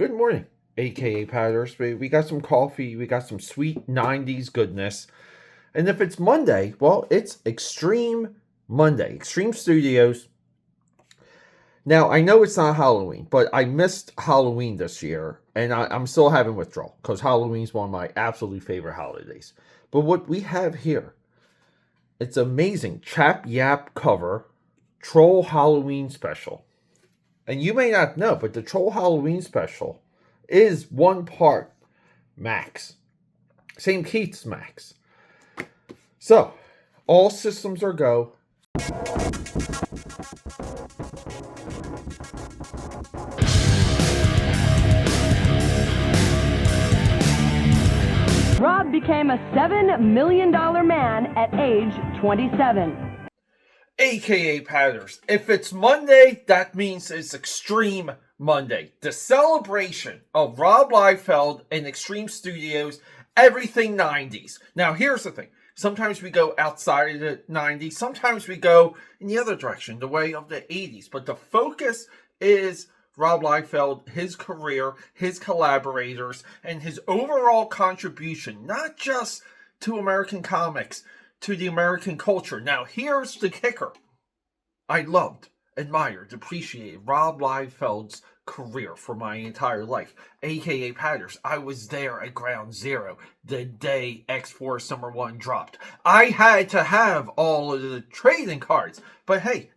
Good morning, aka Patters. We got some coffee, we got some sweet 90s goodness. And if it's Monday, well, it's Extreme Monday. Extreme Studios. Now, I know it's not Halloween, but I missed Halloween this year, and I'm still having withdrawal because Halloween's one of my absolutely favorite holidays. But what we have here, it's amazing. Chap Yap cover, Troll Halloween special. And you may not know, but the Troll Halloween special is one part Max. St. Keith's Max. So, all systems are go. Rob became a $7 million man at age 27. AKA Patters. If it's Monday, that means it's Extreme Monday. The celebration of Rob Liefeld and Extreme Studios, everything 90s. Now, here's the thing. Sometimes we go outside of the 90s. Sometimes we go in the other direction, the way of the 80s. But the focus is Rob Liefeld, his career, his collaborators, and his overall contribution, not just to American comics, to the American culture. Now, here's the kicker. I loved, admired, appreciated Rob Liefeld's career for my entire life. AKA Patters. I was there at ground zero the day X-Force Summer 1 dropped. I had to have all of the trading cards. But hey,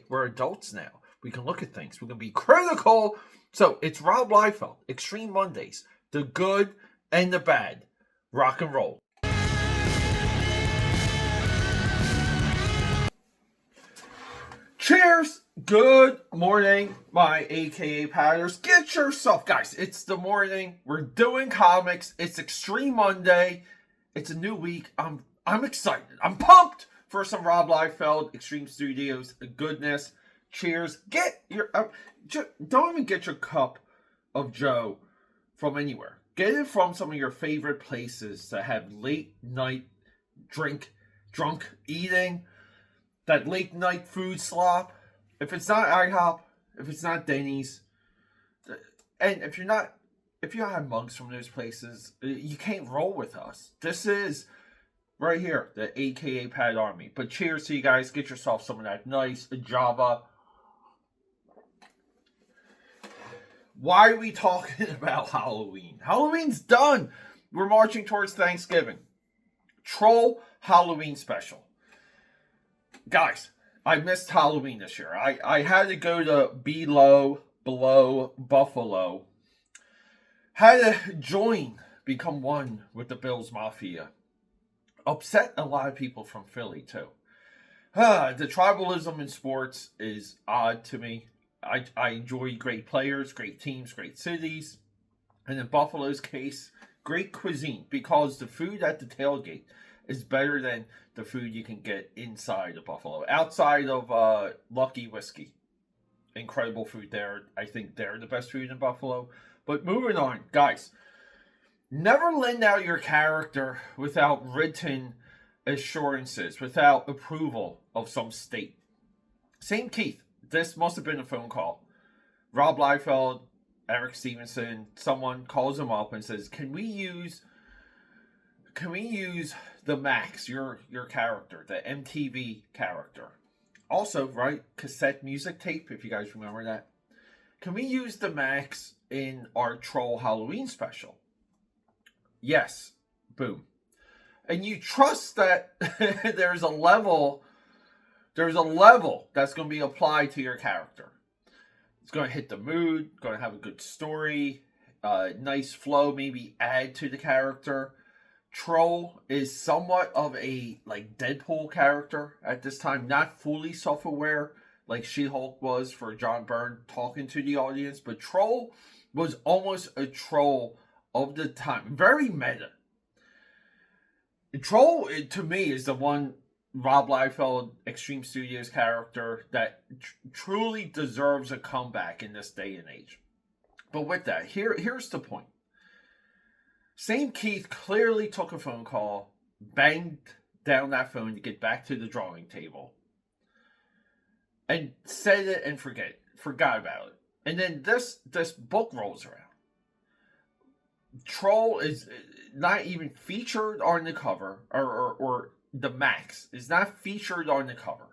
we're adults now. We can look at things. We can be critical. So it's Rob Liefeld, Extreme Mondays, the good and the bad. Rock and roll. Cheers! Good morning, my AKA Patters. Get yourself, guys, it's the morning. We're doing comics. It's Extreme Monday. It's a new week. I'm excited. I'm pumped for some Rob Liefeld, Extreme Studios goodness. Cheers. Get your don't even get your cup of Joe from anywhere. Get it from some of your favorite places that have late night drunk eating. That late night food slop. If it's not IHOP, if it's not Denny's, and if you don't have mugs from those places, you can't roll with us. This is right here, the AKA Pad Army. But cheers to you guys. Get yourself some of that nice Java. Why are we talking about Halloween? Halloween's done. We're marching towards Thanksgiving. Troll Halloween special. Guys, I missed Halloween this year. I had to go to below Buffalo. Had to become one with the Bills Mafia. Upset a lot of people from Philly, too. The tribalism in sports is odd to me. I enjoy great players, great teams, great cities. And in Buffalo's case, great cuisine. Because the food at the tailgate is better than the food you can get inside of Buffalo. Outside of Lucky Whiskey. Incredible food there. I think they're the best food in Buffalo. But moving on, guys. Never lend out your character without written assurances, without approval of some state. St. Keith, this must have been a phone call. Rob Liefeld, Eric Stevenson, someone calls him up and says, Can we use the Max, your character, the MTV character? Also, right, cassette music tape, if you guys remember that. Can we use the Max in our Troll Halloween special? Yes. Boom. And you trust that there's a level that's going to be applied to your character. It's going to hit the mood, going to have a good story, nice flow, maybe add to the character. Troll is somewhat of a like Deadpool character at this time, not fully self-aware like She-Hulk was for John Byrne talking to the audience, but Troll was almost a troll of the time, very meta. Troll, to me, is the one Rob Liefeld, Extreme Studios character that truly deserves a comeback in this day and age. But with that, here's the point. St. Keith clearly took a phone call, banged down that phone to get back to the drawing table, and said it and forgot about it. And then this book rolls around. Troll is not even featured on the cover, or the Max is not featured on the cover.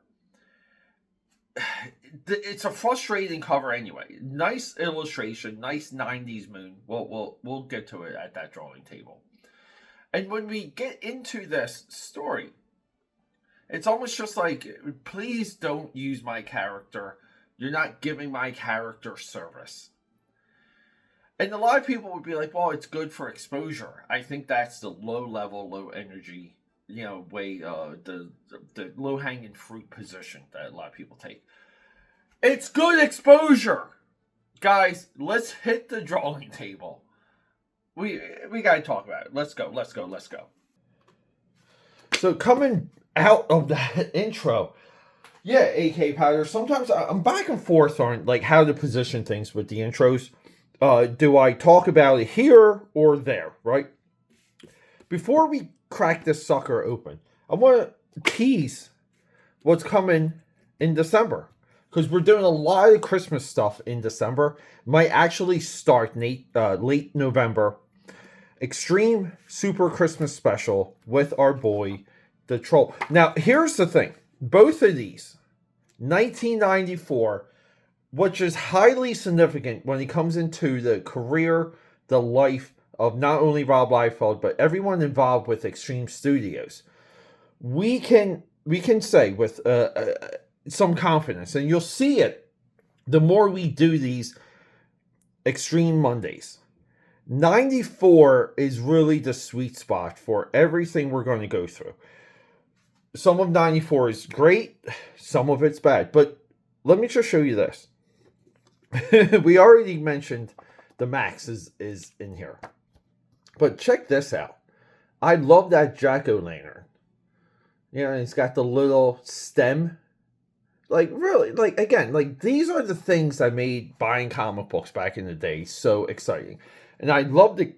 It's a frustrating cover anyway. Nice illustration, nice 90s moon. We'll get to it at that drawing table. And when we get into this story, it's almost just like, please don't use my character. You're not giving my character service. And a lot of people would be like, well, it's good for exposure. I think that's the low level, low energy, way, the low hanging fruit position that a lot of people take. It's good exposure. Guys, let's hit the drawing table. We got to talk about it. Let's go. So coming out of that intro, yeah, AKAPAD, sometimes I'm back and forth on like how to position things with the intros. Do I talk about it here or there, right? Before we crack this sucker open, I want to tease what's coming in December. Because we're doing a lot of Christmas stuff in December. Might actually start late November. Extreme Super Christmas Special with our boy, the Troll. Now, here's the thing. Both of these, 1994, which is highly significant when it comes into the career, the life of not only Rob Liefeld, but everyone involved with Extreme Studios. We can say with some confidence, and you'll see it the more we do these Extreme Mondays. 94 is really the sweet spot for everything we're going to go through. Some of 94 is great, some of it's bad, but let me just show you this. We already mentioned the Max is in here, but check this out. I love that jack-o'-lantern. It's got the little stem. Like, really, like, again, like, these are the things that made buying comic books back in the day so exciting. And I love the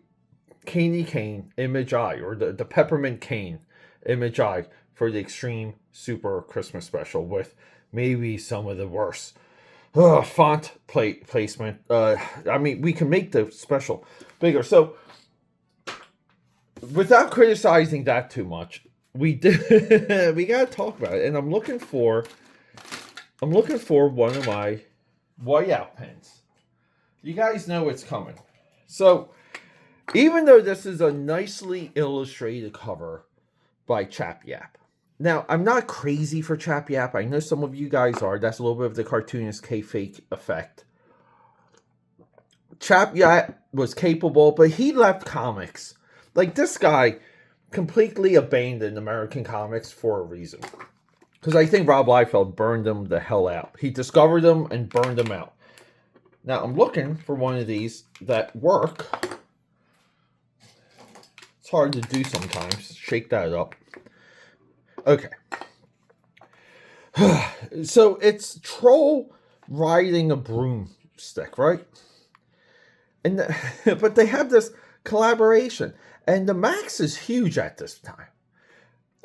candy cane image eye, or the peppermint cane image eye for the Extreme Super Christmas Special, with maybe some of the worst font placement. I mean, we can make the special bigger. So, without criticizing that too much, we gotta talk about it. And I'm looking for one of my whiteout pens. You guys know it's coming. So, even though this is a nicely illustrated cover by Chap Yap. Now, I'm not crazy for Chap Yap. I know some of you guys are. That's a little bit of the cartoonist K-Fake effect. Chap Yap was capable, but he left comics. Like, this guy completely abandoned American comics for a reason. Because I think Rob Liefeld burned them the hell out. He discovered them and burned them out. Now, I'm looking for one of these that work. It's hard to do sometimes. Shake that up. Okay. So, it's Troll riding a broomstick, right? But they have this collaboration. And the Max is huge at this time.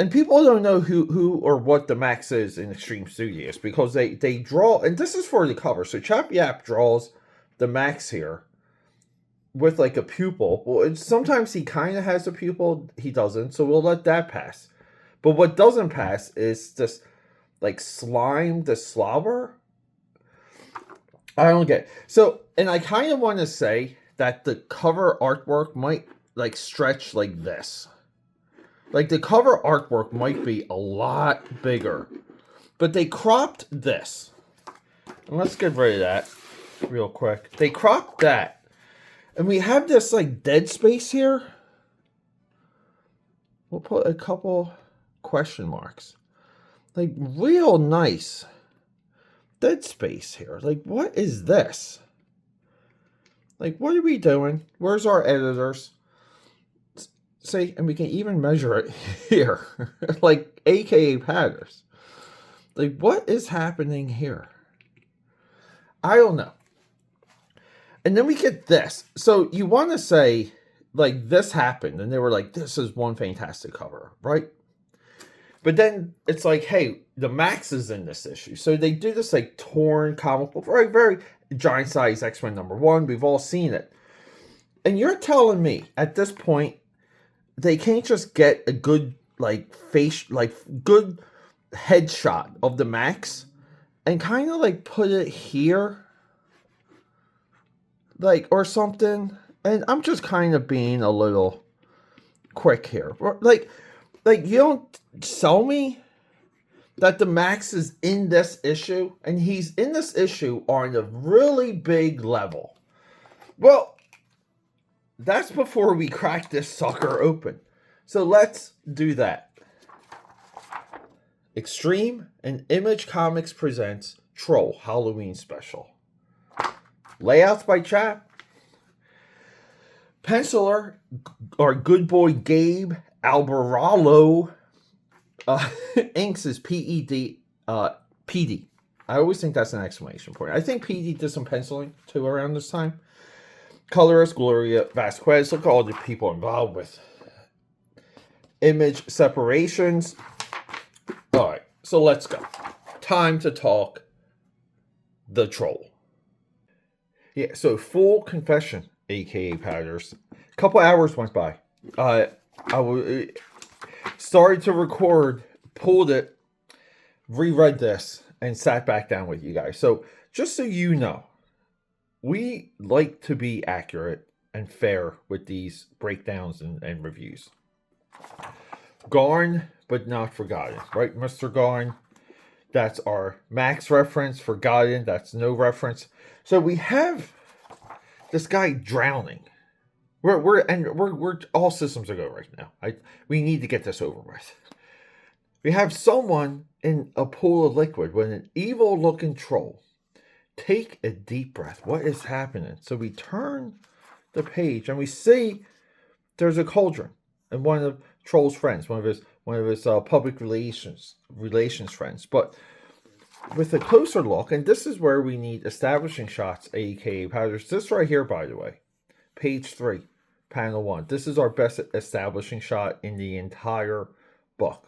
And people don't know who or what the Max is in Extreme Studios, because they draw, and this is for the cover. So Chap Yap draws the Max here with like a pupil. Well, sometimes he kind of has a pupil, he doesn't, so we'll let that pass. But what doesn't pass is this like slime, the slobber. I don't get it. So, and I kind of want to say that the cover artwork might like stretch like this. Like, the cover artwork might be a lot bigger. But they cropped this. And let's get rid of that real quick. They cropped that. And we have this, like, dead space here. We'll put a couple question marks. Like, real nice dead space here. Like, what is this? Like, what are we doing? Where's our editors? See, and we can even measure it here, like AKAPADers. Like, what is happening here? I don't know. And then we get this. So you want to say, like, this happened, and they were like, this is one fantastic cover, right? But then it's like, hey, the Max is in this issue. So they do this, like, torn comic book, very, very giant size X-Men #1. We've all seen it. And you're telling me at this point they can't just get a good good headshot of the Max and kind of like put it here, like, or something. And I'm just kind of being a little quick here. Like you don't sell me that the Max is in this issue, and he's in this issue on a really big level. Well, that's before we crack this sucker open. So let's do that. Extreme and Image Comics presents Troll Halloween Special. Layouts by Chap. Penciler, our good boy Gabe Albaralo. Inks is PD. PD. I always think that's an exclamation point. I think PD did some penciling too around this time. Colorist Gloria Vasquez. Look at all the people involved with image separations. All right, so let's go. Time to talk the Troll. Yeah, so full confession, aka Patters. A couple hours went by. I started to record, pulled it, reread this, and sat back down with you guys. So just so you know, we like to be accurate and fair with these breakdowns and reviews. Gone, but not forgotten. Right, Mr. Gone? That's our Max reference. Forgotten, that's no reference. So we have this guy drowning. We're all systems are go right now. We need to get this over with. We have someone in a pool of liquid with an evil-looking troll. Take a deep breath. What is happening? So we turn the page and we see there's a cauldron and one of Troll's friends, one of his public relations friends. But with a closer look, and this is where we need establishing shots, aka Patters. This right here, by the way, page 3, panel 1. This is our best establishing shot in the entire book.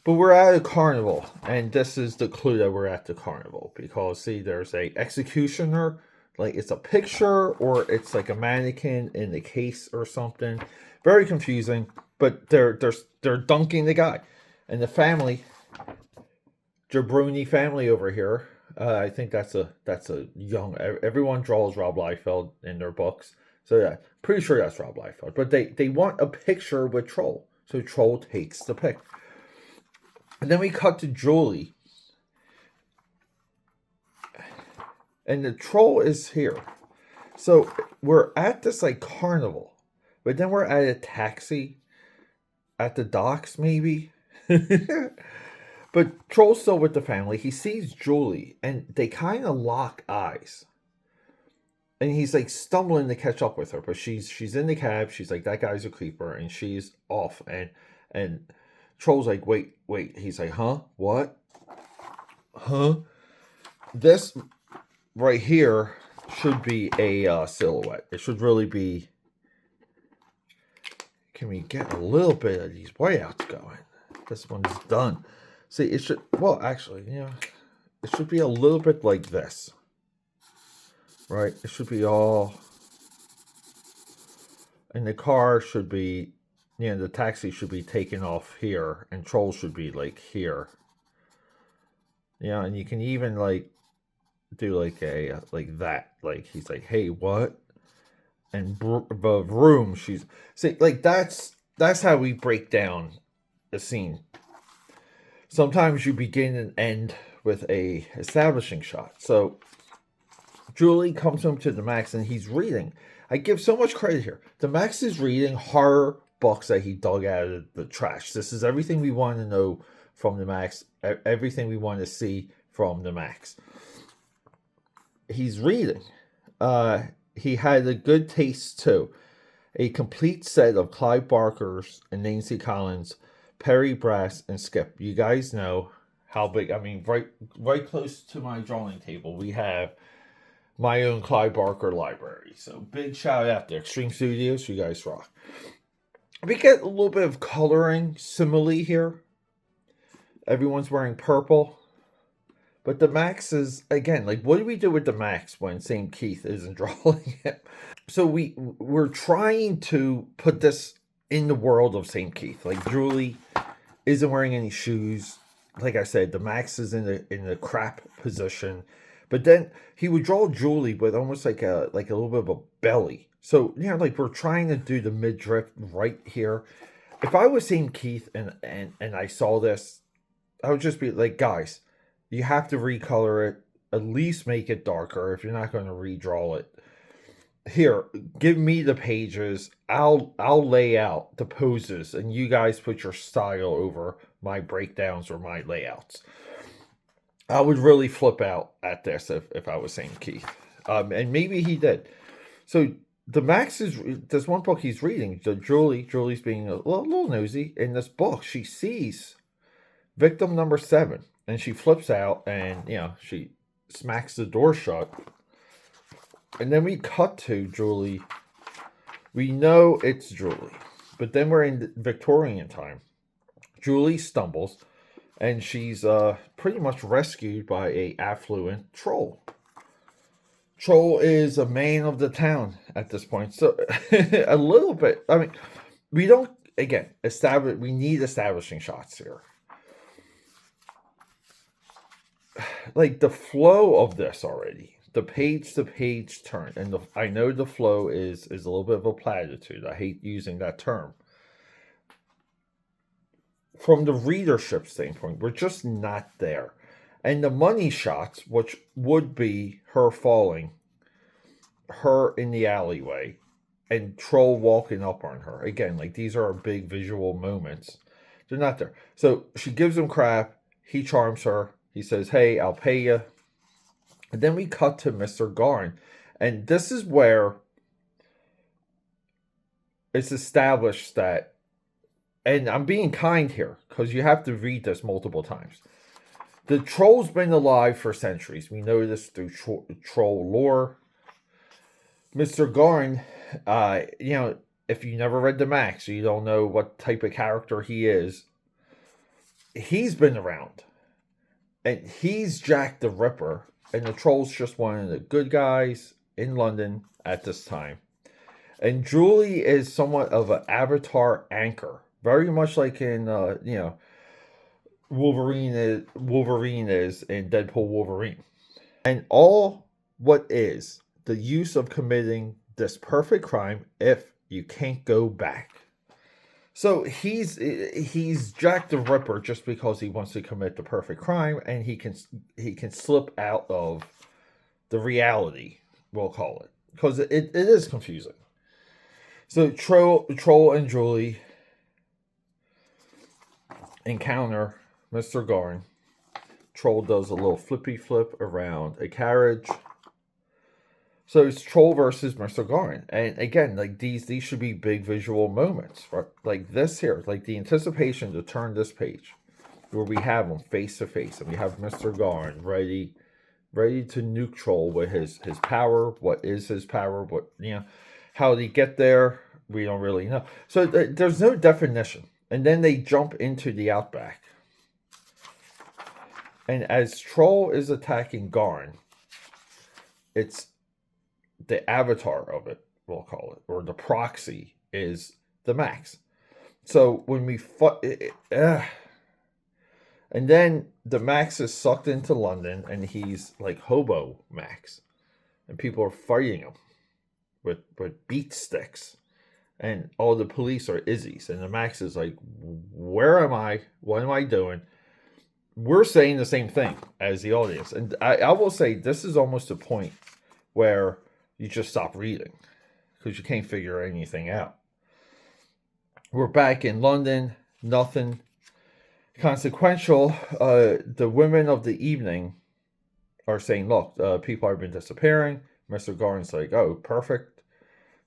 But we're at a carnival, and this is the clue that we're at the carnival. Because, see, there's a executioner, like it's a picture, or it's like a mannequin in the case or something. Very confusing, but they're dunking the guy. And the family, Jabroni family over here, I think that's a young, everyone draws Rob Liefeld in their books. So yeah, pretty sure that's Rob Liefeld. But they want a picture with Troll. So Troll takes the pic. And then we cut to Julie. And the Troll is here. So we're at this like carnival. But then we're at a taxi. At the docks maybe. But Troll's still with the family. He sees Julie. And they kind of lock eyes. And he's like stumbling to catch up with her. But she's in the cab. She's like, that guy's a creeper. And she's off. And Troll's like, wait. He's like, huh? What? Huh? This right here should be a silhouette. It should really be... Can we get a little bit of these whiteouts going? This one's done. See, it should... Well, actually, yeah. It should be a little bit like this. Right? It should be all... And the car should be... Yeah, the taxi should be taken off here, and Troll should be like here. Yeah, and you can even like do like a like that. Like he's like, "Hey, what?" And the room, she's see like that's how we break down the scene. Sometimes you begin and end with a establishing shot. So Julie comes home to the Max, and he's reading. I give so much credit here. The Max is reading horror books that he dug out of the trash. This is everything we want to know from the Max. Everything we want to see from the Max. He's reading. He had a good taste too. A complete set of Clive Barker's and Nancy Collins, Perry Brass, and Skip. You guys know how big. I mean, right close to my drawing table, we have my own Clive Barker library. So big shout out to Extreme Studios. You guys rock. We get a little bit of coloring simile here. Everyone's wearing purple. But the Max is, again, like, what do we do with the Max when St. Keith isn't drawing it? So we're trying to put this in the world of St. Keith. Like, Julie isn't wearing any shoes. Like I said, the Max is in the crap position. But then he would draw Julie with almost like a little bit of a belly. So, like, we're trying to do the midriff right here. If I was St. Keith and I saw this, I would just be like, guys, you have to recolor it. At least make it darker if you're not going to redraw it. Here, give me the pages. I'll lay out the poses, and you guys put your style over my breakdowns or my layouts. I would really flip out at this if I was St. Keith. And maybe he did. So the Max there's one book he's reading. So Julie's being a little nosy. In this book, she sees victim number 7, and she flips out, and she smacks the door shut. And then we cut to Julie. We know it's Julie, but then we're in Victorian time. Julie stumbles, and she's pretty much rescued by a affluent troll. Troll is a man of the town at this point. So a little bit. I mean, we don't, again, we need establishing shots here. Like, the flow of this already, the page to page turn, and I know the flow is a little bit of a platitude. I hate using that term. From the readership standpoint, we're just not there. And the money shots, which would be her falling, her in the alleyway, and Troll walking up on her. Again, like, these are big visual moments. They're not there. So she gives him crap. He charms her. He says, hey, I'll pay you. And then we cut to Mr. Garn. And this is where it's established that, and I'm being kind here, because you have to read this multiple times. The troll's been alive for centuries. We know this through troll lore. Mr. Garn, if you never read the Max, you don't know what type of character he is. He's been around. And he's Jack the Ripper. And the troll's just one of the good guys in London at this time. And Julie is somewhat of an avatar anchor. Very much like in, Wolverine is in Deadpool Wolverine. And all what is the use of committing this perfect crime if you can't go back. So he's Jack the Ripper just because he wants to commit the perfect crime, and he can slip out of the reality, we'll call it, because it is confusing. So Troll and Julie encounter Mr. Garn. Troll does a little flippy flip around a carriage. So it's Troll versus Mr. Garn. And again, like, these should be big visual moments, right? Like this here, like the anticipation to turn this page where we have them face to face, and we have Mr. Garn ready to nuke Troll with his power. What is his power? How did he get there? We don't really know. So there's no definition. And then they jump into the outback. And as Troll is attacking Garn, it's the avatar of it, we'll call it, or the proxy is the Max. So when we and then the Max is sucked into London, and he's like Hobo Max, and people are fighting him with beat sticks, and all the police are Izzies, and the Max is like, where am I? What am I doing? We're saying the same thing as the audience, and I will say this is almost a point where you just stop reading because you can't figure anything out. We're back in London. Nothing consequential. The women of the evening are saying, look, people have been disappearing. Mr. Garn's like, oh, perfect.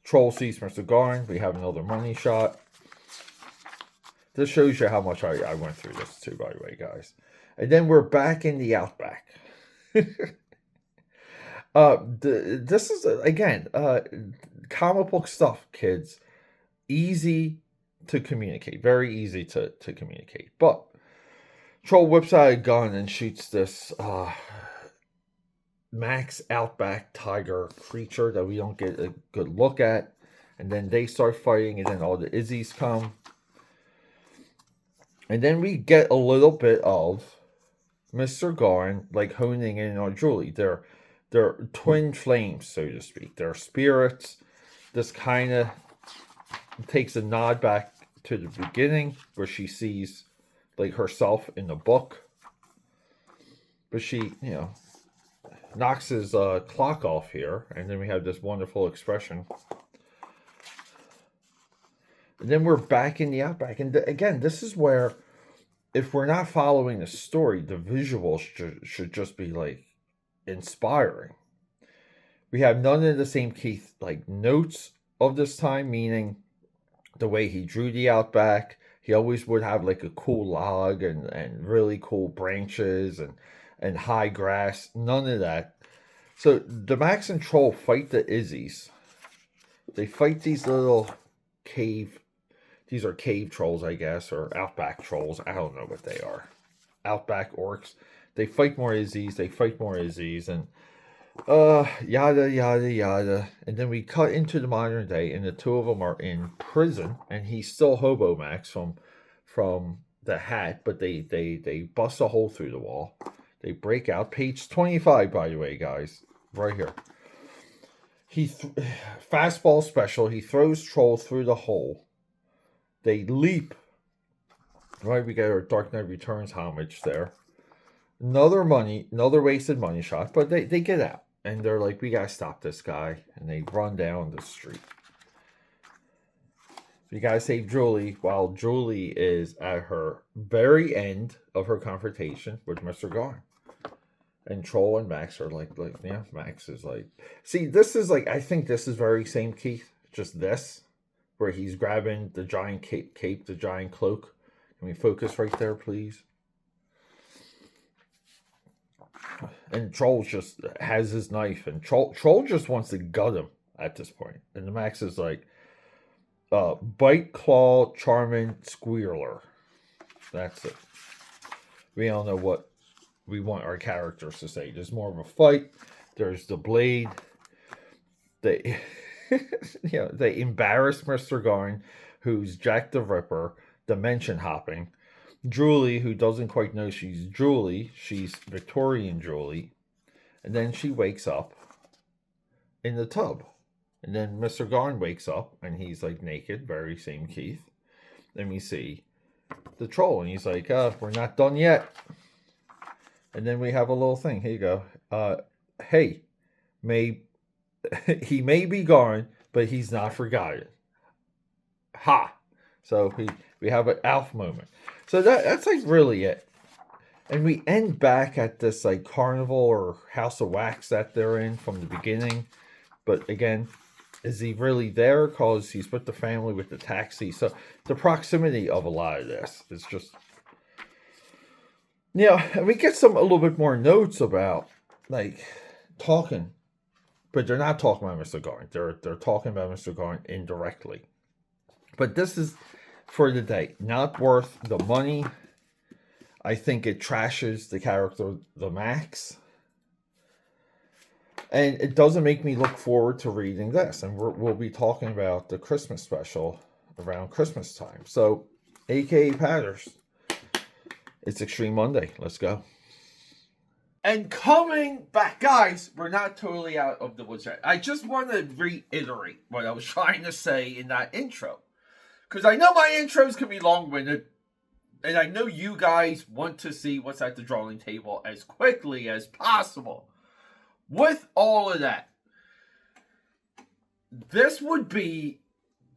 Troll sees Mr. Garn. We have another money shot. This shows you how much I went through this too, by the way, guys. And then we're back in the outback. This is, again, comic book stuff, kids. Easy to communicate. Very easy to communicate. But Troll whips out a gun and shoots this Max Outback tiger creature that we don't get a good look at. And then they start fighting, and then all the Izzies come. And then we get a little bit of Mr. Garn like honing in on Julie. They're twin flames, so to speak. They're spirits. This kind of takes a nod back to the beginning where she sees like herself in the book. But she, knocks his clock off here, and then we have this wonderful expression. And then we're back in the Outback. And again, this is where, if we're not following the story, the visuals should just be like inspiring. We have none of the same Keith like notes of this time, meaning the way he drew the Outback. He always would have like a cool log and really cool branches and high grass. None of that. So the Max and Troll fight the Izzies. They fight these little cave. These are cave trolls, I guess, or Outback trolls. I don't know what they are. Outback orcs. They fight more Izzies. They fight more Izzies. And yada, yada, yada. And then we cut into the modern day, and the two of them are in prison. And he's still Hobo Max from the hat, but they bust a hole through the wall. They break out. Page 25, by the way, guys. Right here. Fastball special. He throws Troll through the hole. They leap. Right, we get our Dark Knight Returns homage there. Another wasted money shot, but they get out. And they're like, we gotta stop this guy. And they run down the street. You gotta save Julie, while Julie is at her very end of her confrontation with Mr. Garn. And Troll and Max are like, yeah, Max is like... See, this is like, I think this is very same Keith. Just this. Where he's grabbing the giant cape, the giant cloak. Can we focus right there, please? And Troll just has his knife. And Troll just wants to gut him at this point. And the Max is like, bite, claw, charming, squealer. That's it. We don't know what we want our characters to say. There's more of a fight. There's the blade. They... they embarrass Mr. Garn, who's Jack the Ripper, dimension hopping. Julie, who doesn't quite know she's Julie, she's Victorian Julie. And then she wakes up in the tub. And then Mr. Garn wakes up, and he's like naked, very same Keith. Then we see the Troll, and he's like, we're not done yet. And then we have a little thing. Here you go. Hey, he may be gone, but he's not forgotten. Ha! So we have an Alf moment. So that's like really it. And we end back at this like carnival or House of Wax that they're in from the beginning. But again, is he really there? Because he's with the family with the taxi. So the proximity of a lot of this is just... and we get a little bit more notes about like talking. But they're not talking about Mr. Garn. They're talking about Mr. Garn indirectly. But this is, for the day, not worth the money. I think it trashes the character, the Max. And it doesn't make me look forward to reading this. And we'll be talking about the Christmas special around Christmas time. So, AKAPADers, it's Extreme Monday. Let's go. And coming back, guys, we're not totally out of the woods yet. I just want to reiterate what I was trying to say in that intro. Because I know my intros can be long-winded. And I know you guys want to see what's at the drawing table as quickly as possible. With all of that, this would be...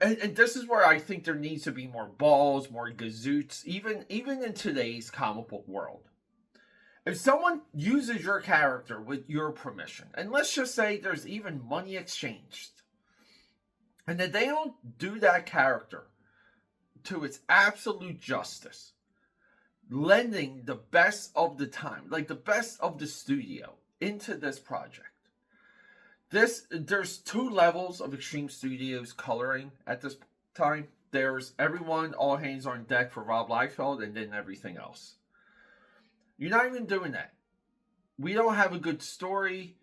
And this is where I think there needs to be more balls, more gazoots, even in today's comic book world. If someone uses your character with your permission, and let's just say there's even money exchanged, and that they don't do that character to its absolute justice, lending the best of the time, like the best of the studio, into this project. There's two levels of Extreme Studios coloring at this time. There's everyone, all hands on deck for Rob Liefeld, and then everything else. You're not even doing that. We don't have a good story.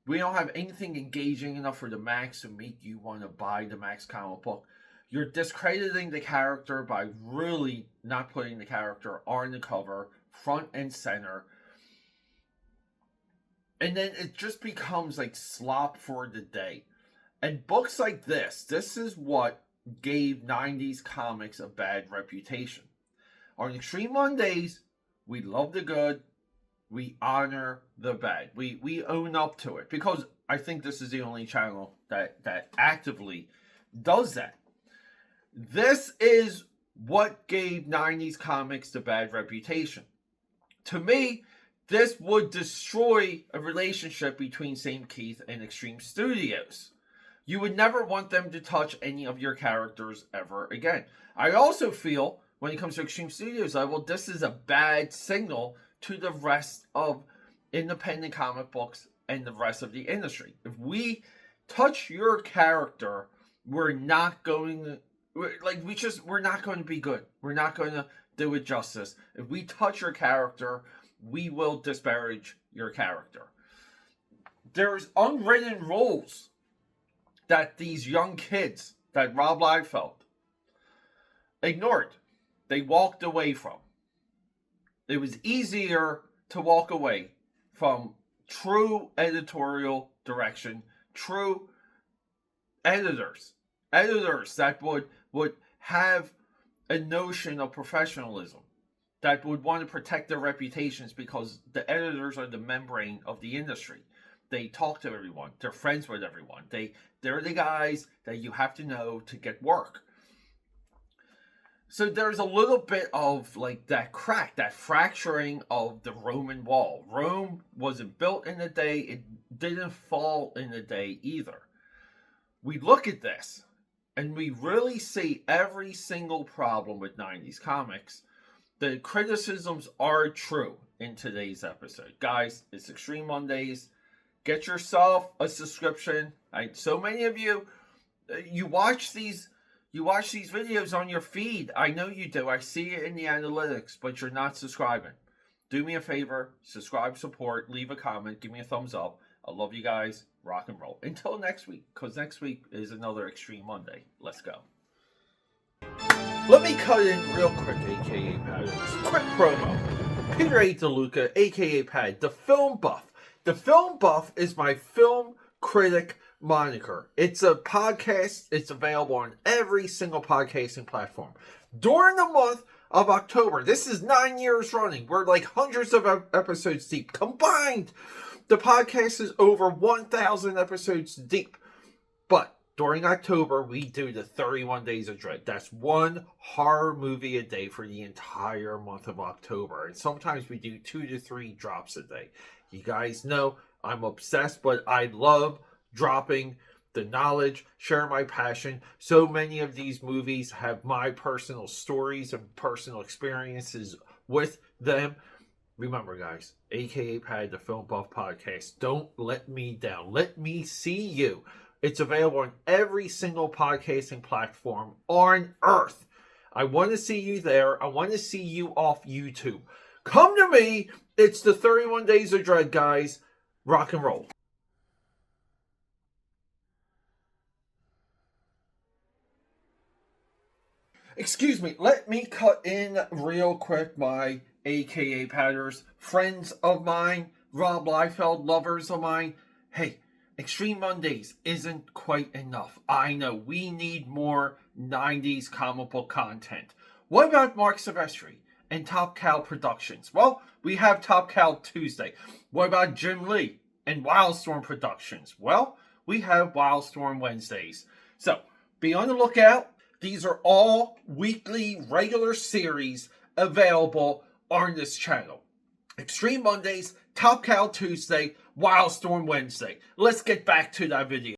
We don't have anything engaging enough for the Max to make you want to buy the Max comic book. You're discrediting the character by really not putting the character on the cover, front and center. And then it just becomes like slop for the day. And books like this is what gave 90s comics a bad reputation. On Extreme Mondays, we love the good. We honor the bad. We own up to it. Because I think this is the only channel that actively does that. This is what gave 90s comics the bad reputation. To me, this would destroy a relationship between St. Keith and Extreme Studios. You would never want them to touch any of your characters ever again. I also feel, when it comes to Extreme Studios level, this is a bad signal to the rest of independent comic books and the rest of the industry. If we touch your character, we're not going to, we're not going to be good. We're not going to do it justice. If we touch your character, we will disparage your character. There's unwritten rules that these young kids, that Rob Liefeld ignored. They walked away from. It was easier to walk away from true editorial direction, true editors that would have a notion of professionalism, that would want to protect their reputations, because the editors are the membrane of the industry. They talk to everyone. They're friends with everyone. They're the guys that you have to know to get work. So there's a little bit of like that crack, that fracturing of the Roman wall. Rome wasn't built in a day. It didn't fall in a day either. We look at this and we really see every single problem with 90s comics. The criticisms are true in today's episode. Guys, it's Extreme Mondays. Get yourself a subscription. So many of you, you watch these videos on your feed. I know you do. I see it in the analytics, but you're not subscribing. Do me a favor. Subscribe, support, leave a comment, give me a thumbs up. I love you guys. Rock and roll. Until next week, because next week is another Extreme Monday. Let's go. Let me cut in real quick, a.k.a. Pad. Quick promo. Peter A. DeLuca, a.k.a. Pad, the film buff. The Film Buff is my film critic moniker. It's a podcast. It's available on every single podcasting platform. During the month of October, this is 9 years running. We're like hundreds of episodes deep. Combined, the podcast is over 1,000 episodes deep. But during October, we do the 31 Days of Dread. That's one horror movie a day for the entire month of October. And sometimes we do 2 to 3 drops a day. You guys know I'm obsessed, but I love dropping the knowledge, share my passion. So many of these movies have my personal stories and personal experiences with them. Remember, guys, a.k.a. Pad, the Film Buff Podcast. Don't let me down. Let me see you. It's available on every single podcasting platform on Earth. I want to see you there. I want to see you off YouTube. Come to me. It's the 31 Days of Dread, guys. Rock and roll. Excuse me. Let me cut in real quick my AKA Padders, friends of mine, Rob Liefeld, lovers of mine. Hey, Extreme Mondays isn't quite enough. I know we need more 90s comic book content. What about Mark Silvestri and Top Cow Productions? Well, we have Top Cow Tuesday. What about Jim Lee and Wildstorm Productions? Well, we have Wildstorm Wednesdays. So, be on the lookout. These are all weekly, regular series available on this channel. Extreme Mondays, Top Cow Tuesday, Wildstorm Wednesday. Let's get back to that video.